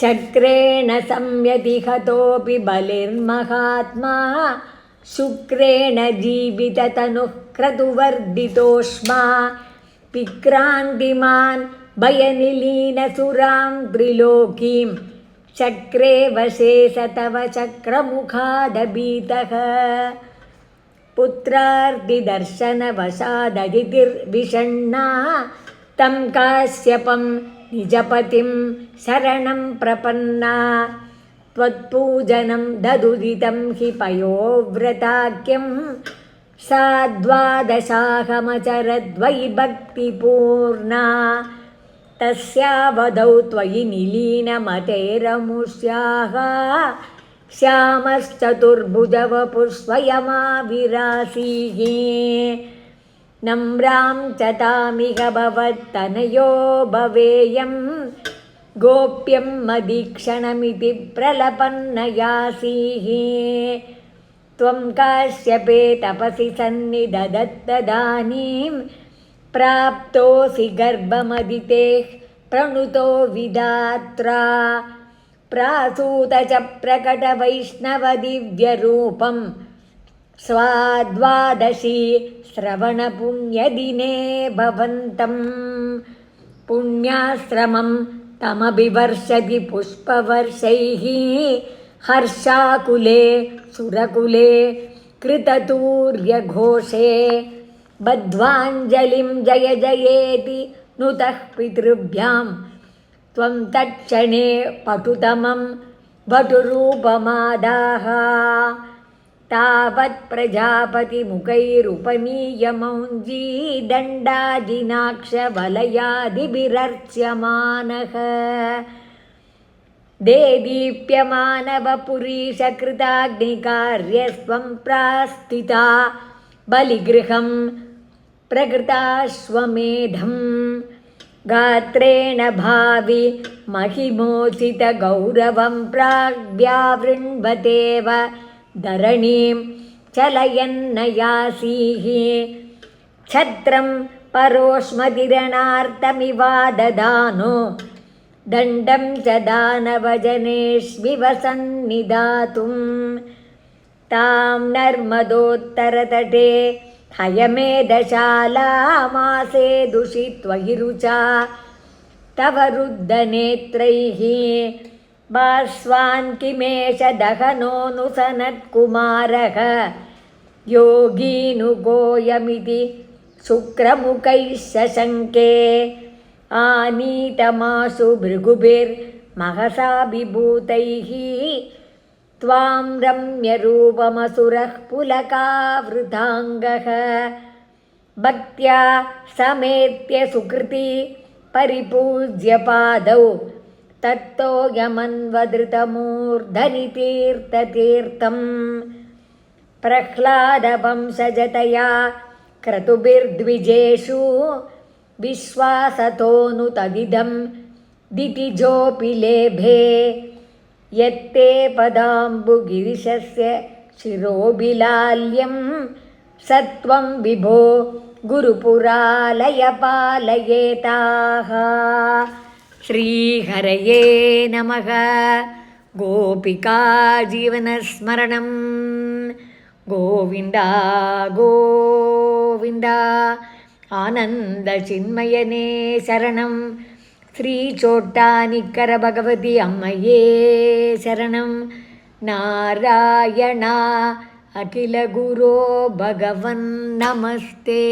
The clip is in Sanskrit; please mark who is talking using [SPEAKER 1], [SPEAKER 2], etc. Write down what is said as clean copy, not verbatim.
[SPEAKER 1] शक्रेण संयतिहतोऽपि बलिर्महात्मा शुक्रेण जीविततनुः क्रतुवर्धितोष्मा विक्रान्तिमान् भयनिलीनसुरां त्रिलोकीं चक्रे वशे स तव चक्रमुखादभीतः पुत्रार्तिदर्शनवशाददितिर्विषण्णा तं काश्यपं निजपतिं शरणं प्रपन्ना त्वत्पूजनं ददुदितं हि पयोव्रताख्यं सा द्वादशाहमचरद्वयि भक्तिपूर्णा तस्यावधौ त्वयि निलीनमतेरमुष्याः श्यामश्चतुर्भुजवपुष्वयमाविरासीः नम्रां च तामिह भवत्तनयो भवेयं गोप्यं मदीक्षणमिति प्रलपन्नयासीः त्वं काश्यपे तपसि सन्निददत्तदानीं प्राप्तोऽसि गर्भमदितेः प्रणुतो विधात्रा प्रासूत च प्रकटवैष्णवदिव्यरूपं स्वाद्वादशी श्रवणपुण्यदिने भवन्तं पुण्याश्रमं तमभिवर्षति पुष्पवर्षैः हर्षाकुले सुरकुले कृततूर्यघोषे बद्ध्वाञ्जलिं जय जयेति नुतः पितृभ्यां त्वं तत्क्षणे पटुतमं भटुरूपमादाः तावत् प्रजापतिमुखैरुपनीयमौञ्जी दण्डाजिनाक्षवलयादिभिरर्च्यमानः देदीप्यमानवपुरीशकृताग्निकार्यस्त्वं प्रास्थिता बलिगृहं प्रकृताश्वमेधं गात्रेण भावि महिमोचितगौरवं प्राग्व्यावृण्वतेव धरणीं चलयन्नयासीः छत्रं परोष्मतिरणार्तमिवाददानो दण्डं च दानवजनेष्विव सन्निधातुं तां नर्मदोत्तरतटे हयमेधशालामासे दुषित्वहि रुचा तव रुद्धनेत्रैः बाष्वान् किमेष दहनोऽनुसनत्कुमारः योगीनुगोयमिति शुक्रमुखैः शशङ्के आनीतमाशु भृगुभिर्महसा विभूतैः त्वां रम्यरूपमसुरः पुलकावृताङ्गः भक्त्या समेत्य सुकृती परिपूज्य पादौ तत्तोयमन्वधृतमूर्धनितीर्थतीर्थं प्रह्लादवंशजतया क्रतुभिर्द्विजेषु विश्वासतोऽनुतदिदं दितिजोऽपि लेभे यत्ते पदाम्बुगिरिशस्य शिरोभिलाल्यं सत्वं विभो गुरुपुरालय पालयेताः। श्रीहरये नमः। गोपिका जीवनस्मरणं गोविन्द गोविन्द आनन्दचिन्मयने शरणं श्रीचोट्टानिक्कर भगवती अम्मये शरणं नारायण अखिलगुरो भगवन् नमस्ते।